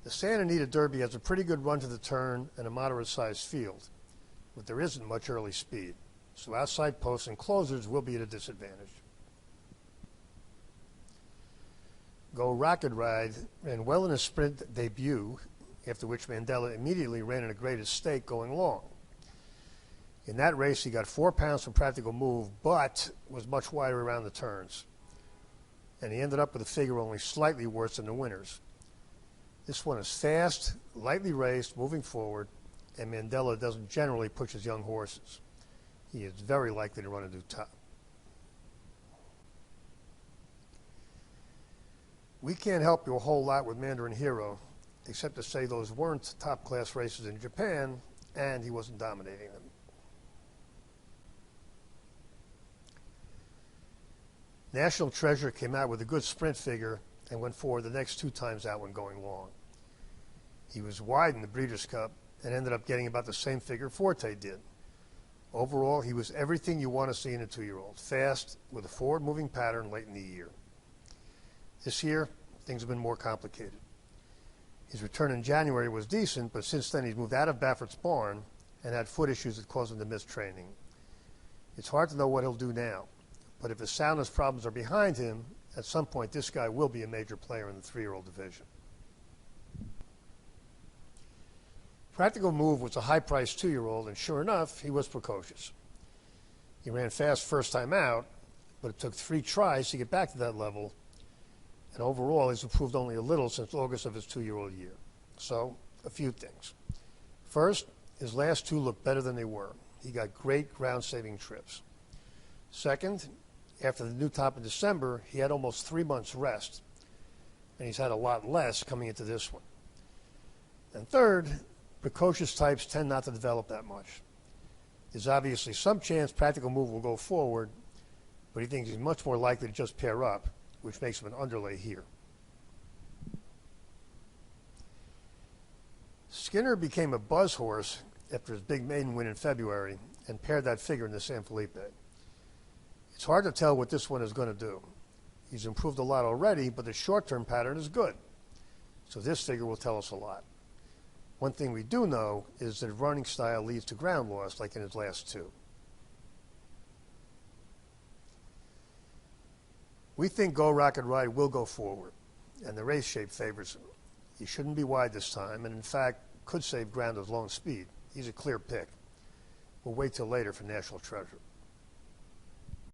The San Anita Derby has a pretty good run to the turn and a moderate-sized field, but there isn't much early speed, so outside posts and closers will be at a disadvantage. Go Rocket Ride ran well in his sprint debut, after which Mandela immediately ran in a great stake going long. In that race, he got 4 pounds from Practical Move, but was much wider around the turns, and he ended up with a figure only slightly worse than the winners. This one is fast, lightly raced, moving forward, and Mandela doesn't generally push his young horses. He is very likely to run a new top. We can't help you a whole lot with Mandarin Hero, except to say those weren't top-class races in Japan, and he wasn't dominating them. National Treasure came out with a good sprint figure and went forward the next 2 times out when going long. He was wide in the Breeders' Cup and ended up getting about the same figure Forte did. Overall, he was everything you want to see in a 2-year-old, fast, with a forward-moving pattern late in the year. This year, things have been more complicated. His return in January was decent, but since then he's moved out of Baffert's barn and had foot issues that caused him to miss training. It's hard to know what he'll do now, but if his soundness problems are behind him, at some point this guy will be a major player in the 3-year-old division. Practical Move was a high-priced 2-year-old, and sure enough, he was precocious. He ran fast first time out, but it took 3 tries to get back to that level, and overall he's improved only a little since August of his 2-year-old year. So, a few things. First, his last 2 looked better than they were. He got great ground-saving trips. Second, after the new top in December, he had almost 3 months rest, and he's had a lot less coming into this one. And third, precocious types tend not to develop that much. There's obviously some chance Practical Move will go forward, but he thinks he's much more likely to just pair up, which makes him an underlay here. Skinner became a buzz horse after his big maiden win in February and paired that figure in the San Felipe. It's hard to tell what this one is going to do. He's improved a lot already, but the short-term pattern is good. So this figure will tell us a lot. One thing we do know is that running style leads to ground loss, like in his last 2. We think Go Rocket Ride will go forward, and the race shape favors him. He shouldn't be wide this time, and in fact, could save ground with long speed. He's a clear pick. We'll wait till later for National Treasure.